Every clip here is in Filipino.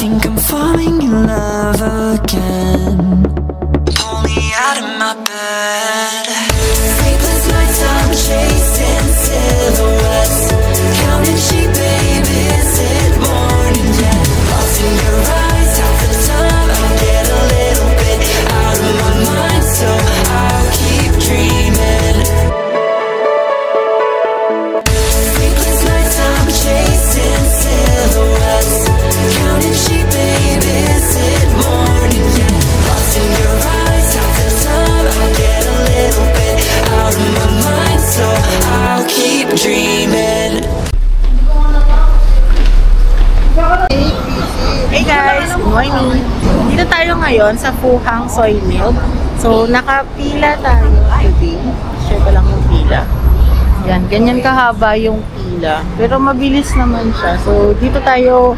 think I'm falling in love again. Pull me out of my bed. Sleepless nights, I'm chasing silhouettes, counting sheep, baby, is it morning yet? Lost in your eyes, half the time I get a little bit out of my mind, so I'll keep dreaming. Sleepless nights, I'm chasing silhouettes, counting sheep, baby, is it morning yet? Lost in your eyes, half the time I get a little bit out of my mind, so I'll keep dreaming. Hey guys, good morning. Dito tayo ngayon sa Fuhang Soy Milk. So, nakapila tayo today. Share ko lang yung pila. Yan, ganyan kahaba yung pila. Pero mabilis naman siya. So, dito tayo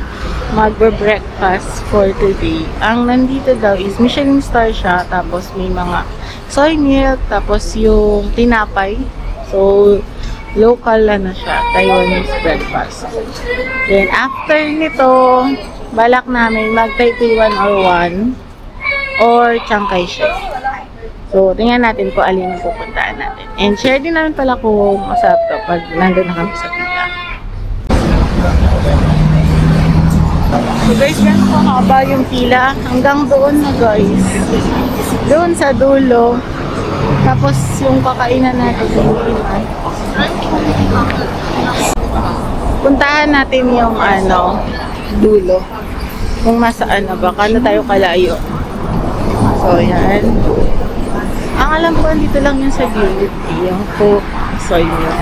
magbe-breakfast for today. Ang nandito daw is Michelin star siya. Tapos may mga soy milk. Tapos yung tinapay. So, local na siya. Taiwanese breakfast. Then, after nito, balak namin mag-Taipei 101 or Chiang Kai-shek. So, tingnan natin kung alin ang pupuntaan natin. And share din namin pala kung masarap to pag nandun na kami sa pila. So guys, gano'n kahaba yung pila. Hanggang doon na guys. Doon sa dulo. Tapos yung kakainan natin yung puntahan natin yung dulo. Kung masaan na ba, kano tayo kalayo. So, yan. Ang alam ko, dito lang yun sa gilid. Yung po, soy milk.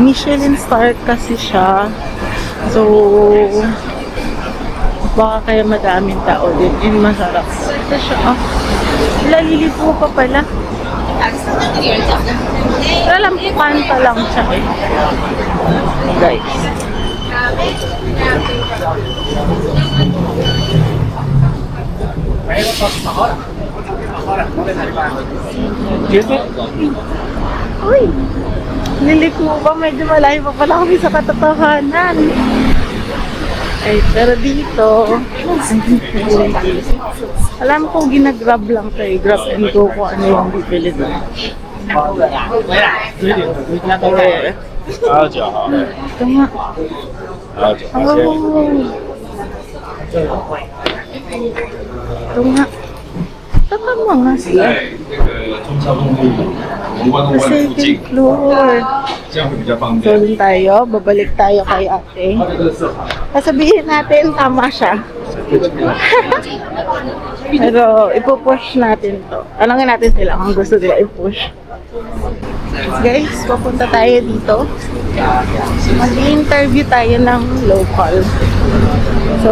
Michelin star kasi siya. So, baka kaya madaming tao din. And masarap. Ito siya, lalilip mo pa pala. Alam ko, kanta lang siya eh. Guys. Uy, niliko ba? Medyo malayo pa pala kami sa katotohanan. Ay, pero dito, alam ko ginagrab lang tayo. Grab and go kung ano yung bibili doon. Ito nga. Ito nga. Tama nga sila. Sa second floor. So, dun tayo. Babalik tayo kay ate. Sasabihin natin, tama siya. Pero, ipupush natin to. Tanungin natin sila kung gusto nila ipush. Guys, papunta tayo dito. Mag-interview tayo ng local. So,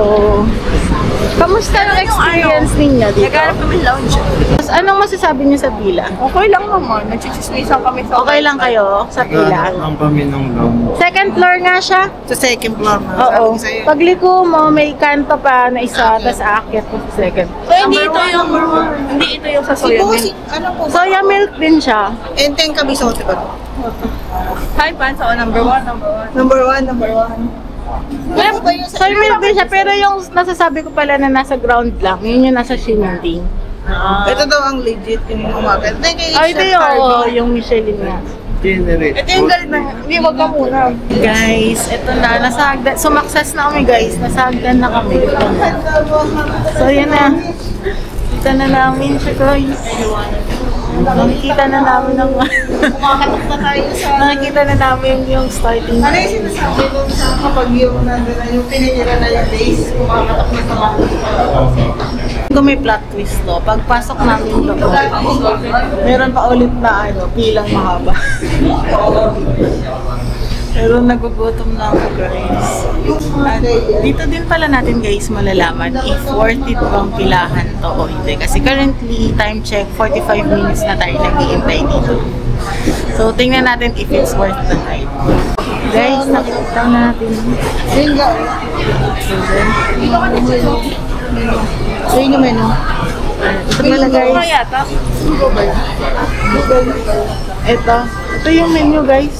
kamusta ang experience ninyo dito? Naghanap kami lounge. Tapos, anong masasabi niyo sa pila? Okay lang naman. Nagchichismisan kami sa Okay lang kayo sa pila? Ang kami ng lounge. Second floor nga siya? Sa second floor. Oo. Pagliko mo, may kanto pa na isa, tapos aakyat po sa second. So, hindi ito yung sa soya milk. Ano po? Soya milk din siya. Enteng kami sa hotel. Hi, Pan. So, number one. Number one. Soy milk din siya, pero yung nasasabi ko pala na nasa ground lang, yun yung nasa Xinting. Ito daw ang legit yung umagat. Ay, ito yung Michelin nga. Generate. Ito yung galit na, hindi wag ka muna. Guys, ito na, nasagdan. Sumakses na kami guys, nasagdan na kami. So, yan na. Kita na namin siya guys. Nakikita na namin ng Kumakatok na tayo sa... nakikita na namin yung starting. Ano yung sinasabi doon sa kapag yung nandun na yung pinihira na yung base, kumakatok na sa mga. Kung may plot twist to, pagpasok namin doon, meron pa ulit na pilang mahaba. Pero nagugutom na ako guys. At dito din pala natin guys malalaman if worth it bang pilahan to o hindi. Kasi currently, time check, 45 minutes na tayo nag-iintay dito. So, tingnan natin if it's worth the time. Guys, nakita natin. Bingo! So, yun yung menu. Ito pala guys. Ito yung menu guys.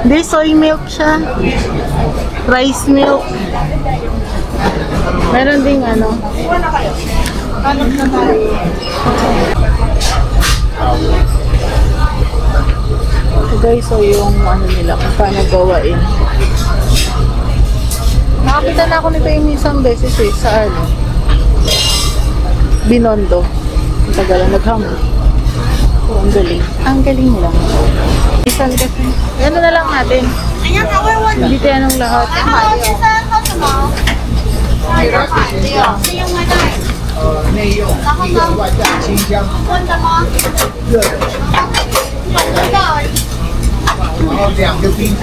Hindi, soy milk siya. rice milk. Meron ding ano. So guys, so yung ano nila, kung paano gawain. Nakapita na ako nito yung isang beses eh, sa ano, Binondo. Ang tagal na naghamon. So, ang galing. Ang galing nila. Isan kasi. Ano na lang natin. Dito yan ang lahat.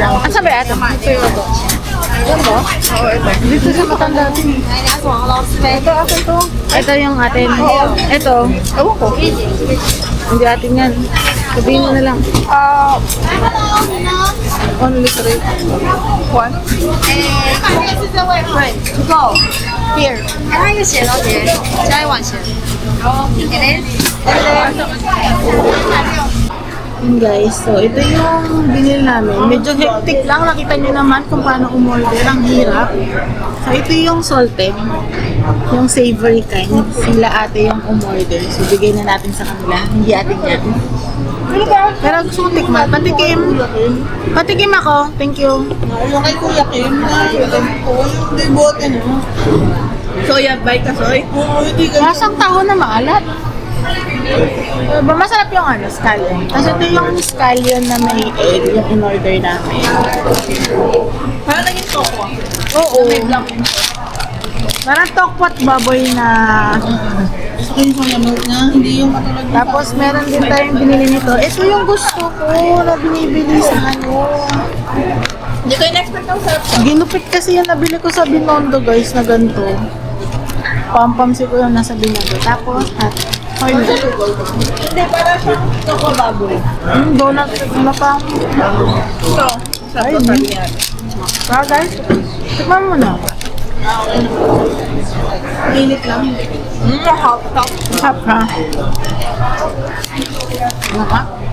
Ang sabi ito? Ito yung ito. Yan ba? Oo, ito. Dito sa matanda din. Ito, akin to. Ito yung atin. Ito. Ewan ko. Hindi atin yan. Sabihin mo na lang. Only 3. 1. Here. Guys, so ito yung binili namin. Medyo hectic lang. Nakita nyo naman kung paano umorder. Ang hirap. So ito yung salted. Yung savory kind. Sila ate yung umorder. So bigay na natin sa kanila. Hindi atin yan. Pero gusto ko tikman. Patikim. Patikim ako. Thank you. Yung kay Kuya Kim na alam ko, yung debote no. Soya by kasoy. Oo, hindi ka. Masang taho na maalat. Masarap yung ano, scallion. Kasi ito yung scallion na may egg, yung in-order namin. Parang naging toko. Oo. Parang tokwat baboy na... Gusto ko yung milk na, hindi yung katulad ng Tapos meron din tayong binili nito. Ito yung gusto ko na binibili sa ano. Hindi ko in-expect ng sarap. Ginupit kasi yung nabili ko sa Binondo guys na ganito. Pampamsi ko yung nasa Binondo. Tapos, ay, Hindi, para siyang toko baboy. donut. Ano pa? Ito. Ay, Sarap sabi niya. Wow guys, tikman mo na. Init lang. Hot top. Hap ha.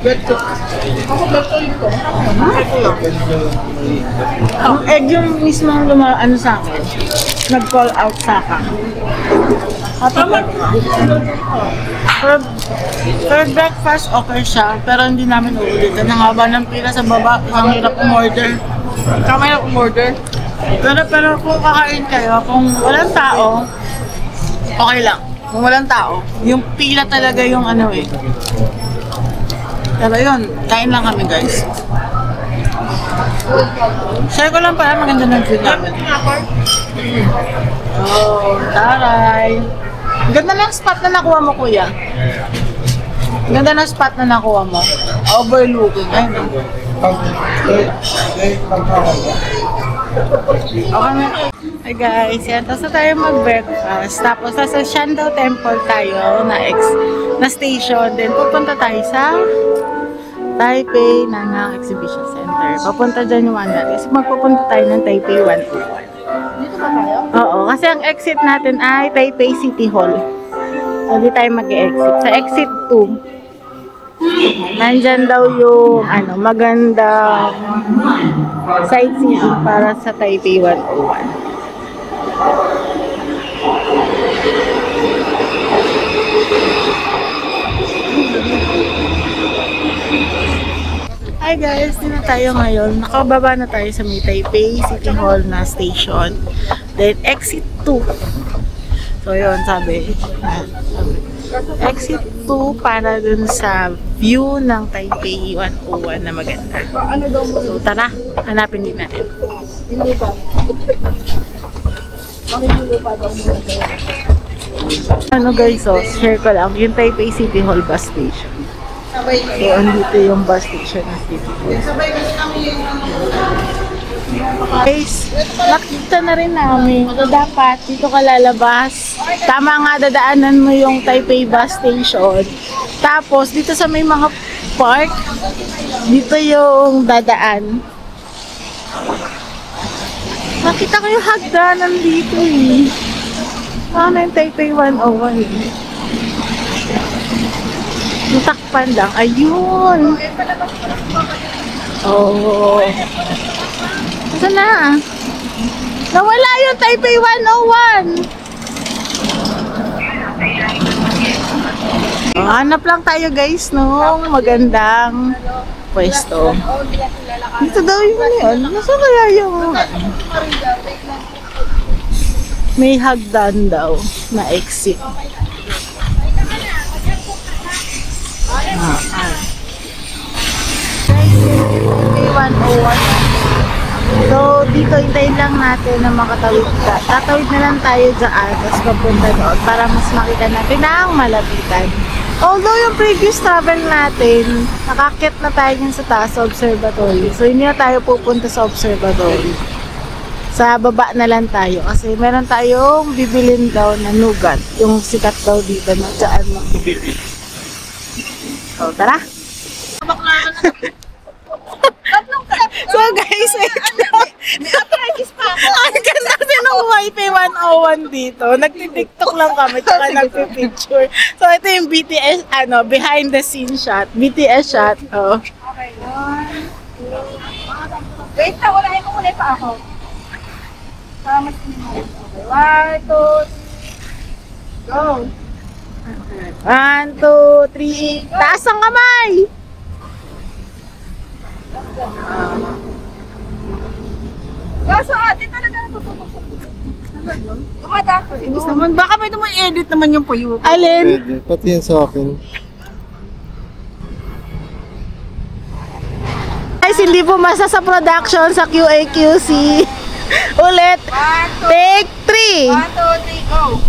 Ako bertol ko. Ang egg yung mismo ang ano sa akin. Nag-call out sa akin. For breakfast, okay siya. Pero hindi namin uulitin. Ang haba ng pila sa baba. Ang hirap umorder. Kamay na umorder. Pero kung kakain kayo, kung walang tao, okay lang. Kung walang tao, yung pila talaga yung ano eh. Pero yun, kain lang kami guys. Share ko lang pala, maganda ng view namin. Oh, taray. Ganda ng spot na nakuha mo, kuya. Ganda ng spot na nakuha mo. Overlooking. Ayun. Okay na. Hi guys, yan. Tapos na tayo mag-breakfast. Tapos nasa Shandao Temple tayo na station. Then pupunta tayo sa Taipei Nangang Exhibition Center. Papunta dyan yung ano. Tapos magpupunta tayo ng Taipei 101. Dito ba tayo? Oo, kasi ang exit natin ay Taipei City Hall. So, di tayo mag-exit. Sa exit 2, nandyan daw yung ano, magandang sightseeing para sa Taipei 101. Hi guys, dito na tayo ngayon. Nakababa na tayo sa may Taipei City Hall na station. Then exit 2. So yun, sabi. Exit 2 para dun sa view ng Taipei 101 na maganda. So tara, hanapin din natin. Ano guys, so share ko lang yung Taipei City Hall bus station. Sabay So andito yung bus station ng City Hall. Sabay kasi kami yung Guys, nakita na rin namin. Dapat dito ka lalabas. Tama nga, dadaanan mo yung Taipei bus station. Tapos, dito sa may mga park, dito yung dadaan. Nakita ko yung hagdanan dito eh. Ano yung Taipei 101 eh. Yung takpan lang. Ayun! Oh. Saan na? Nawala yung Taipei 101. Hanap lang tayo guys, no? Magandang pwesto. Dito daw yun. Nasaan kaya yung... May hagdan daw na exit. Taipei 101. So, dito hintayin lang natin na makatawid ka. Tatawid na lang tayo dyan, tapos papunta doon para mas makita natin ang malapitan. Although yung previous travel natin, nakakit na tayo yun sa taas sa observatory. So, hindi na tayo pupunta sa observatory. Sa baba na lang tayo. Kasi meron tayong bibilin daw na nougat. Yung sikat daw dito na dyan magbibili. So, tara! So guys, ang ganda kasi ng Taipei 101 dito. Nagti-tiktok lang kami, tsaka nagpi-picture. So ito yung BTS, behind the scene shot. BTS shot. Oh. Wait na, walahin ko muna pa ako. Para mas pinag. 1, 2, 3, go! 1, 2, 3, taas ang kamay! Kaso ate talaga natututok. Kumada. Ibig naman, baka may edit naman yung puyo. Alin? Pwede. Pati yan sa akin. Guys, hindi pumasa sa production sa QA/QC. Ulit. Take 3. 1, 2, 3, go!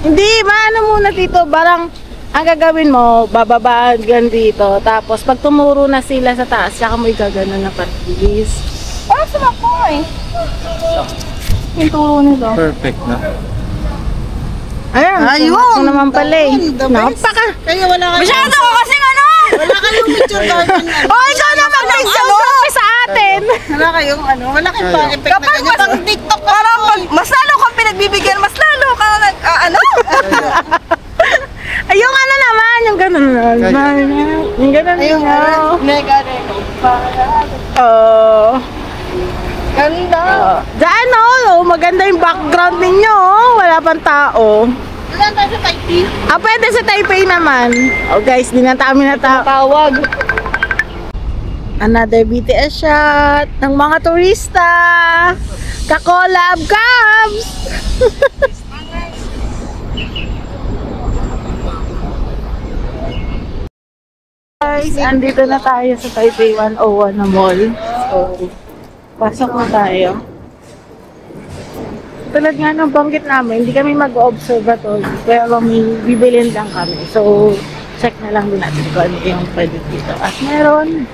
Hindi, maano muna dito, barang ang gagawin mo, bababa gan dito, tapos pag tumuro na sila sa taas, saka mo igagano na patilis. Oh, sumakbo eh. Yung turo nito. Perfect na. Ayun, Ayun! naman pala eh. The best. Napaka. Kaya wala kayo. Masyado ko kasing ano! Wala kayong picture garden. Oh, ikaw na mag-selfie sa atin! Wala kayong wala kayong pa-effect na Kapag ganyan. Pang TikTok ka Parang mas lalo kang pinagbibigyan, mas lalo ka ano? Ay, yung ano naman, yung gano'n naman. Yung gano'n Ayun, naman. mega Oh. Ganda. Diyan oh, maganda yung background ninyo oh. Wala pang tao. Wala tayo sa Taipei. Pwede sa Taipei naman. Oh guys, di na kami natawag. Another BTS shot ng mga turista. Ka-collab Cubs! Guys, andito na tayo sa Taipei 101 na mall. So, pasok na tayo. Tulad nga ng banggit namin, hindi kami mag-observatory, pero may bibilin lang kami. So, check na lang din natin kung ano yung pwede dito. At meron,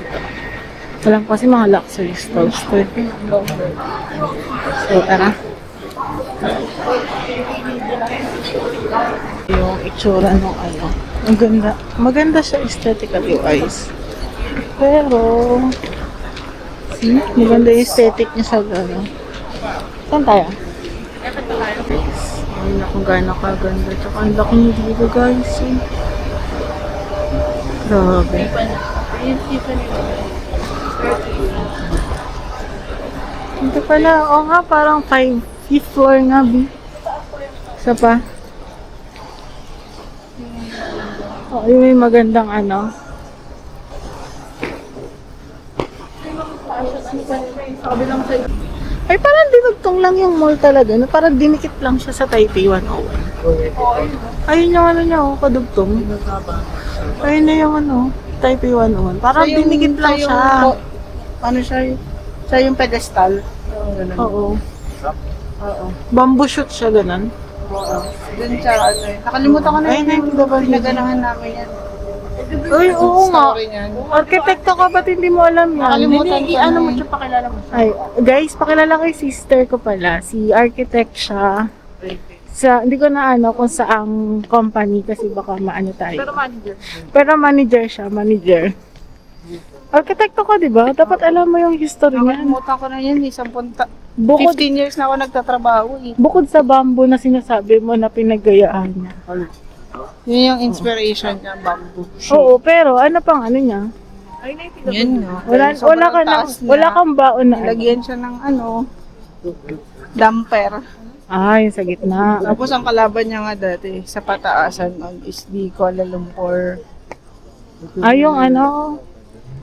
walang kasi mga luxury stores. So, tara. Yung itsura ng ano. Ang ganda. Maganda siya aesthetically wise. Pero, see? Maganda yung aesthetic niya sa gano'n. Saan tayo? Ayun na kung gano'n kaganda. Tsaka ang laki niya dito guys. Eh. Grabe. Ito pala. Oo nga, parang 5th floor nga, B. Isa pa. Oh, yung may magandang ano. Ay, parang dinugtong lang yung mall talaga. No? Parang dinikit lang siya sa Taipei 101. Ayun yung ano niya, oh, kadugtong. Ayun na yung ano, Taipei 101. Parang dinikit lang siya. Ano siya? Siya yung pedestal. Oo. Bamboo shoot siya, ganun. Doon siya, nakalimutan ko na Ay, yun yung pinaganahan namin yan. Ay, oo nga. Story niyan. Arkitekto ka ba't hindi mo alam yan? Nakalimutan ko Ano na mo yun. siya pakilala mo siya? Ay, guys, pakilala ko yung sister ko pala. Si architect siya. Hindi ko na ano kung saang company kasi baka maano tayo. Pero manager siya, manager. Arkitekto ka, di ba? Dapat alam mo yung history niya. Nakalimutan ko na yan, 15 Bukod, years na ako nagtatrabaho eh. bukod sa bamboo na sinasabi mo na pinagayaan niya. Yun yung inspiration niya, bamboo. Oo, pero ano pang ano niya? Yan no. Wala kang baon na. Nilagyan siya ng damper. Ah, yung sa gitna. Tapos ang kalaban niya nga dati sa pataasan nun is di Kuala Lumpur. Ah, yung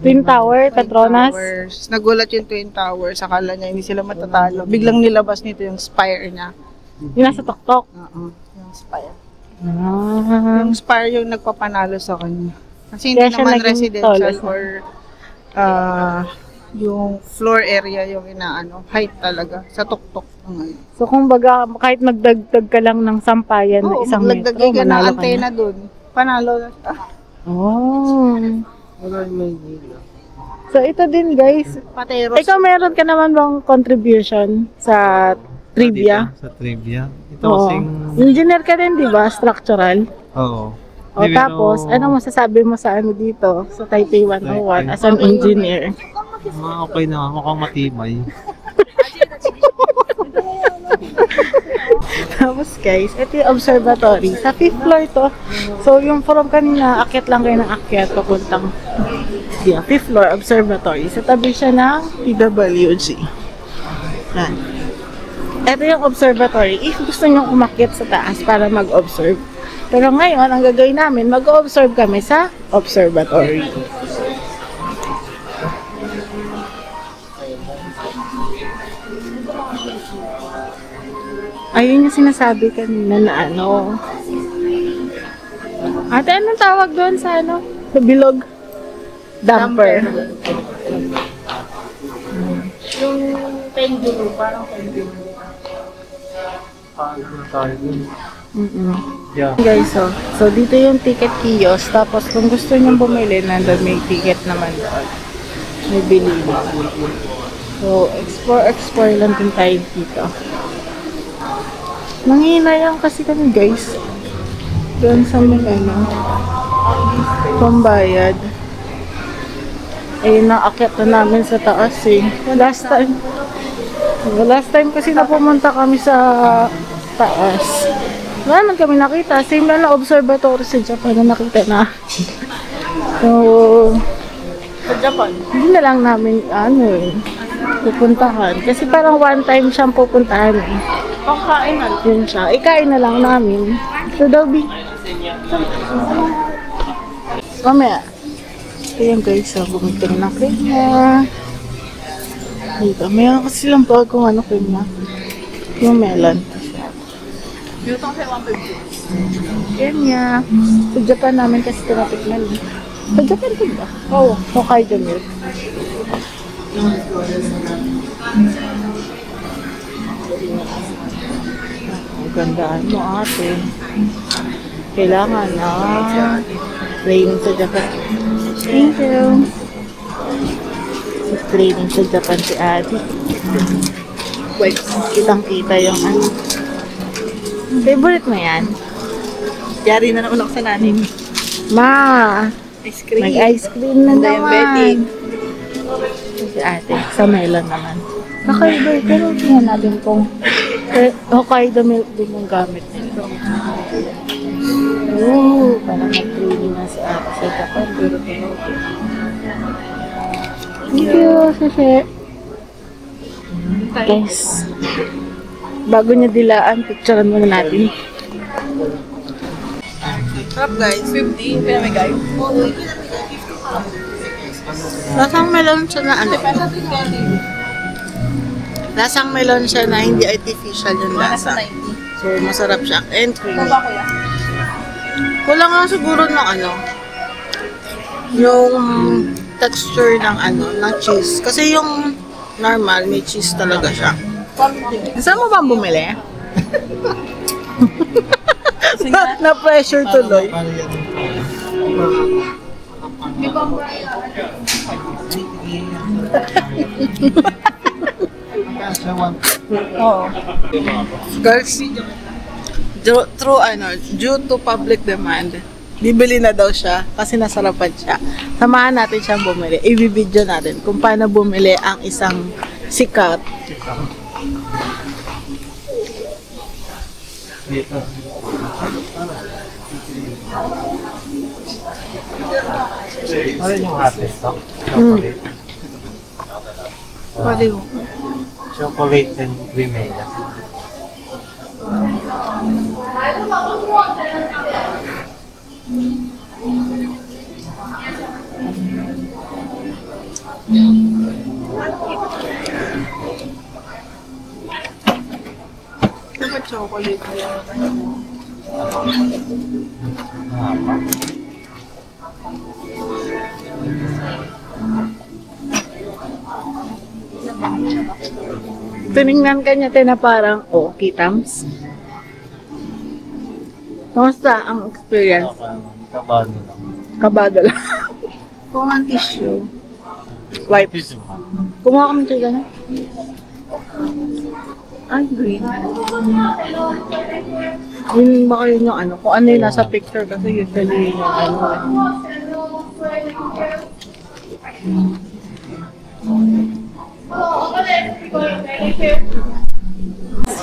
Twin Tower, Petronas. Towers. Nagulat yung Twin Towers. Akala niya hindi sila matatalo. Biglang nilabas nito yung spire niya. Yung nasa tuktok. Oo. Yung spire. Ah. Yung spire yung nagpapanalo sa kanya. Kasi hindi Kaya siya naman naging residential tallest na. or yung floor area yung inaano. Height talaga. Sa tuktok. So kung baga, kahit magdagdag ka lang ng sampayan na Oo, isang metro, maglagdag ka ng manalo ka antena na. dun. Panalo na siya. Oh. Wala yung Maynila. So ito din guys. Pateros. Ikaw meron ka naman bang contribution sa trivia? Dito, sa trivia. Ito Oo. kasing... Engineer ka din, di ba? Structural. Oo. O tapos, ano masasabi mo sa dito? Sa Taipei 101 as an engineer? Okay na, mukhang matibay. Tapos guys, ito yung observatory. Sa 5th floor to. So yung from kanina, akyat lang kayo ng akyat papuntang 5th floor observatory. Sa tabi siya ng PWG. Yan. Ito yung observatory. If gusto nyo umakyat sa taas para mag-observe. Pero ngayon, ang gagawin namin, mag-observe kami sa observatory. Ayun yung sinasabi kanina na Ate, anong tawag doon sa Sa bilog? Damper. Yung pendulum, parang pendulum. Paano na tayo dun? Yeah. Guys, so dito yung ticket kiosk. Tapos kung gusto nyo bumili, nandun may ticket naman doon. May bili. So, explore lang din tayo dito. Nanginayang kasi kami guys. Doon sa may pambayad. Eh, naakyat na namin sa taas eh. Last time kasi na pumunta kami sa taas. Wala naman kami nakita. Same lang na observatory sa Japan na nakita na. So, Sa Japan. hindi na lang namin pupuntahan. Kasi parang one time siyang pupuntahan eh. Pangkain na. Yun siya. Ikain na lang namin. So, Dobby. Mamaya. Ito yung guys. Bumito na kanya. Dito. Mayroon kasi silang bagong kanya. Yung melon. Yung sa 150. Kanya. Sa Japan namin kasi tinatikman. Sa Japan din ba? Oo. Hokkaido milk. Ang gandaan mo ate. Kailangan na training sa Japan. Thank you. Training sa Japan si ate. Wait, kitang-kita yung Favorite mo yan? Yari na naman ako sa nanin. Ma! Ice cream. Mag-ice cream na Diabetic. naman. Si ate, sa melon naman. Kakaiba, pero tingnan natin kung Hokkaido milk din yung gamit nito. Oo, parang nag-training na si ate sa Japan. Pero thank you, Sase. Guys, bago niya dilaan, picturean muna natin. Sarap guys. 50. Pinamigay. Lasang melon siya na Lasang melon siya na hindi artificial yung lasa. So, masarap siya. And creamy. Kuya? Kulang lang siguro ng yung texture ng ng cheese. Kasi yung normal, may cheese talaga siya. Saan mo ba bumili? Na-pressure tuloy. Oo. Girls, due to public demand, bibili na daw siya kasi nasarapan siya. Samahan natin siyang bumili. I-video natin kung paano bumili ang isang sikat. Ano yung hottest to? Mm. Pwede mo. Chocolate and cremella. Dapat chocolate. Tinignan ka niya na parang, oh, kitams. Kamusta ang experience? Kabado lang. Kabado lang. Kung ang tissue. Wipes. Kumuha kami ito gano'n. Ay, green. Yun ba kayo yung ano? Kung ano yung nasa picture kasi usually yung ano.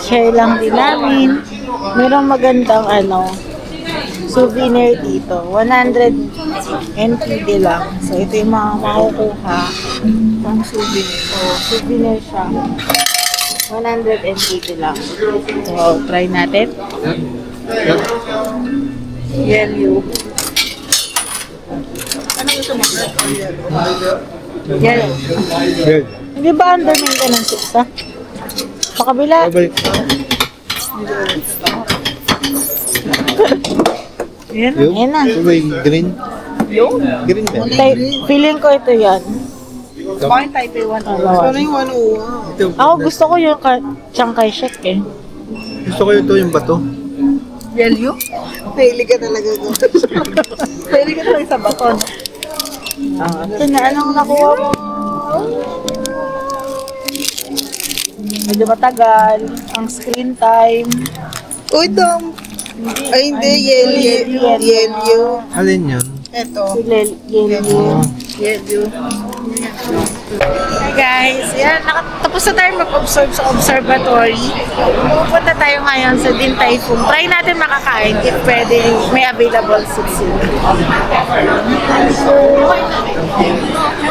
Share lang din namin. Merong magandang ano, souvenir dito. 100 NPD lang. So, ito yung mga makukuha pang souvenir. So, souvenir siya. 100 NPD lang. So, try natin. Yellow. Ano gusto mo? Yellow. Good. Hindi ba undermine ka ng 6, ha? Pakabila. Babalik. Yan. Yan na. Ito ba yung green? Green ba? Feeling ko ito yan. Bakit Taipei 101? Pero yung 101. Ito. Ako gusto ko yung Chiangkai Shek eh. Gusto ko ito yung bato. Yellow? Pili ka talaga ko. Pili ka talaga sa baton. Ito na, anong nakuha mo? Medyo matagal. Ang screen time. Uy, Tom. Ay, hindi. Yellow. Alin yun? Ito. Yellow. Yellow. Hi guys, yan, tapos na tayo mag-observe sa observatory. Pupunta tayo ngayon sa Din Tai Fung. Try natin makakain if pwede, may available seats sila. So,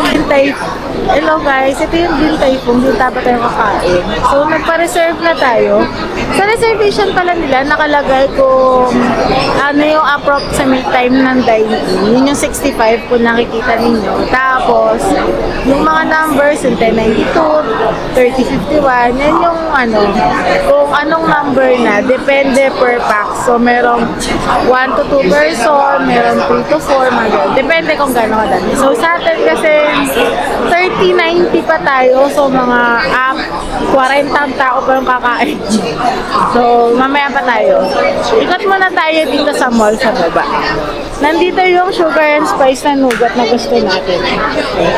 Din Tai Fung. Hello guys, ito yung Din Tai Fung. Dito dapat tayo kakain. So, nagpa-reserve na tayo. Sa reservation pala nila, nakalagay kung ano yung approximate time ng dining. Yun yung 65 kung nakikita ninyo. Tapos, yung mga numbers, yung 1092, 3051, yan yung ano, kung anong number na, depende per pack. So, merong 1 to 2 person, merong 3 to 4, mga ganun. Depende kung gano'n kadami. So, sa atin kasi, 3090 pa tayo. So, mga 40 tao pa yung kakain. So, mamaya pa tayo. Ikot muna tayo dito sa mall sa baba. Nandito yung sugar and spice na nougat na gusto natin.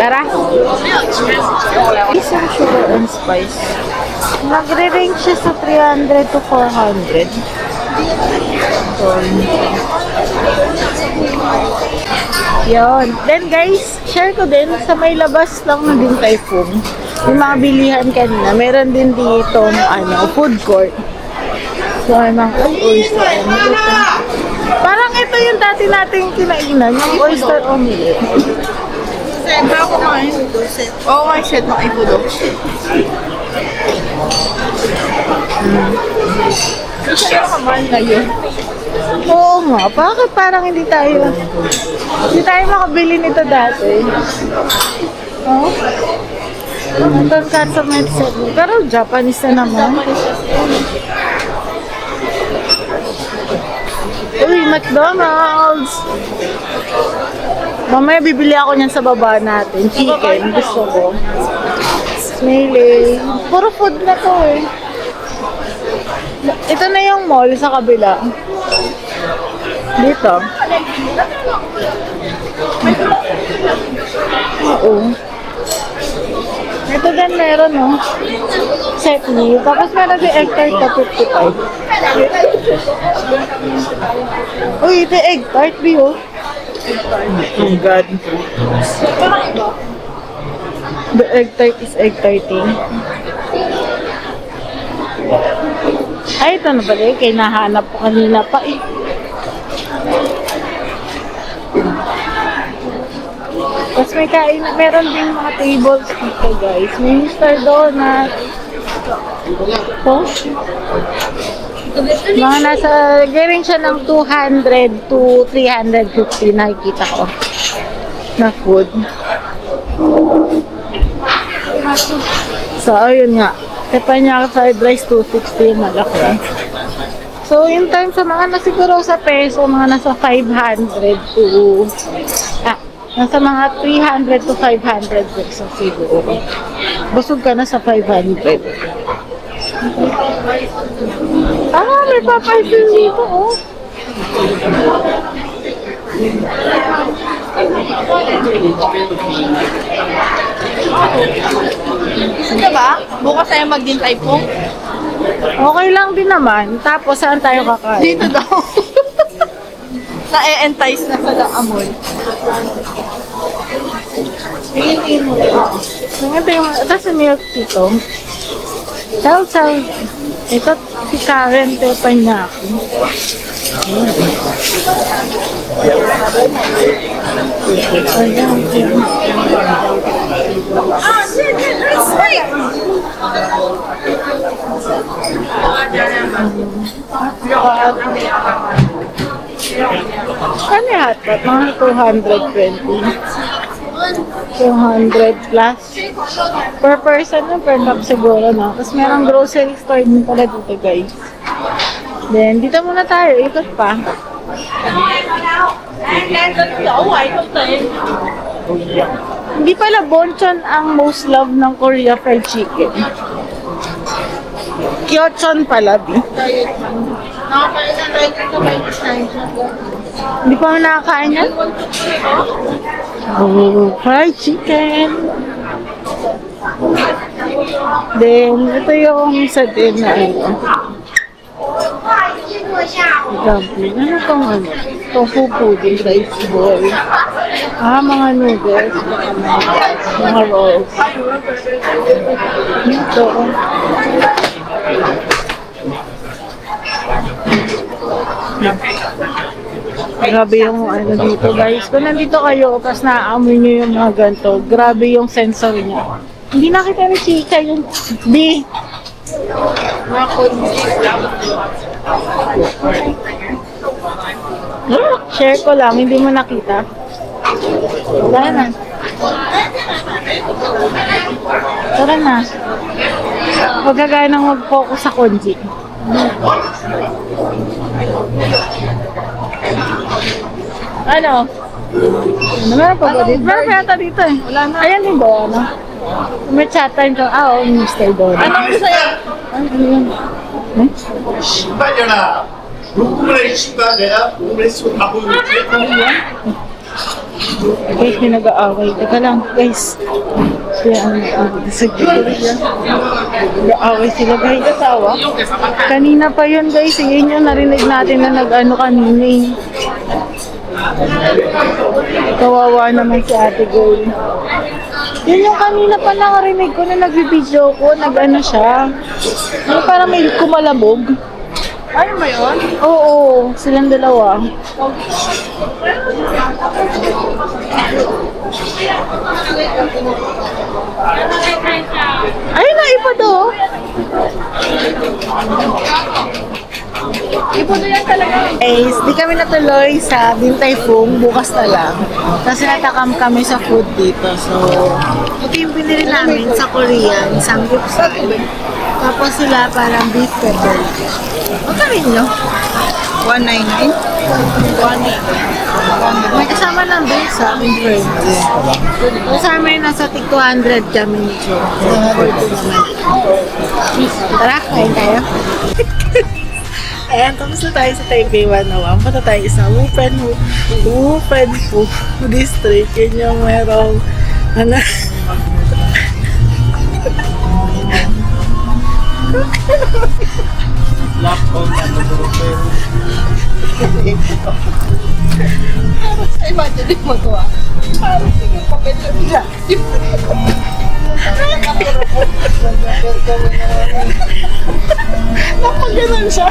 Tara! Isang sugar and spice. Nagre-range siya sa 300 to 400. So, yun. Then guys, share ko din sa may labas lang na Din Tai Fung. Yung mga bilihan kanina. Meron din dito food court. So, oyster omelet. Parang ito yung dati nating kinainan, yung oyster omelet. Kasi bago kumain ito, set. Oo, may set na kayo pulo. Gusto ko kumain ngayon. Oo nga, bakit parang hindi tayo makabili nito dati? Oh? Ito ang consommate set. Pero Japanese na naman. Uy, McDonald's! Mamaya bibili ako niyan sa baba natin. Chicken, gusto ko. Smelly. Puro food na to eh. Ito na yung mall sa kabila. Dito. Oo. Ito din meron, no? Set meal. Tapos meron din egg tart na 55. Uy, ito egg tart, Biho. Oh God. The egg tart is egg tarting. Ay, ito na pala eh. Kaya nahanap ko kanina pa eh. Tapos may kain, meron din mga tables dito guys. May Mr. Donut. Oh. Mga nasa, galing siya ng 200 to 350 nakikita ko na food. So, ayun nga. Teppanyaki fried rice, 260 yung malaki. So, yung time sa mga nasiguro sa peso, mga nasa 500 to, nasa mga 300 to 500 pesos siguro. Busog ka na sa 500. May papaisin dito, oh. Gusto ba? Bukas tayo mag-dintay po. Okay lang din naman. Tapos, saan tayo kakain? Dito daw. Na-entice na sa Amol. Ito yung, tapos yung milk dito. Ito si Karen Teppanyaki. Ano yung hotpot? Mga 220. 200 plus. Per person na, per cup siguro, no? Tapos merong grocery store din pala dito, guys. Then, dito muna tayo. Ikot pa. Hindi pala bonchon ang most loved ng Korea fried chicken. Kyochon pala, di. Hindi pa mo nakakain yan? Oh, fried chicken. Then, ito yung sa din na ano. Dumpling. Ano pang ano? Tofu pudding, rice ball. Mga noodles. Mga rolls. Ito. Grabe yung ano dito guys. Kung nandito kayo, tapos naaamoy nyo yung mga ganito, grabe yung sensory niya. Hindi nakita ni Chika yung di. Share ko lang, hindi mo nakita. Tara na. Tara na. Huwag kagaya nang mag-focus sa konji. Ano? Naman pa ba dito? Meron yata dito eh. Wala na. Ayan din ba? Ano? May chat time ko. Oo, Mr. Don. Anong sa'yo? Ano yun? 신발려라 룸플레이 신발이야 룸플레이 하고 Guys, may nag-aaway. Teka lang, guys. Kaya ano, nag-aaway sila, guys. Asawa. Kanina pa yun, guys. Yun yung narinig natin na nag-ano kanina eh. Kawawa naman si Ate Gold. Yun yung kanina pa nakarinig ko na nag-video ko. Nag-ano siya. Yung parang may kumalabog. Ano ba yun? Oo, silang dalawa. Ayun na, iba to. Ipo na yan talaga. Guys, di kami natuloy sa Dintay Fung, bukas na lang. Kasi natakam kami sa food dito. So, ito yung pinili namin sa Korean, samgyeopsal. Tapos sila parang beef pepper. Magkano nyo? 199? May kasama ng beef sa aking friends. Kasama yun nasa 200 kami nito. Tara, kain tayo. Ayan, tapos na tayo sa Taipei 101. Punta tayo sa Wupenhu District. Yun yung merong ano. Imagine mo to ah. Parang sige papel na nila. Napaganon siya.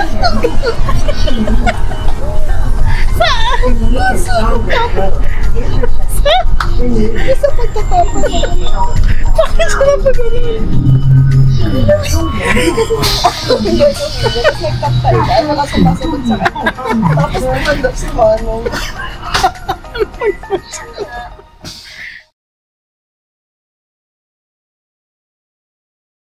Saan? Sa pagtatapos ako. Bakit sila pa gano'n? Tapos nagtaktay na, nakasumasagot sa kanya. Tapos tumandap si Manong.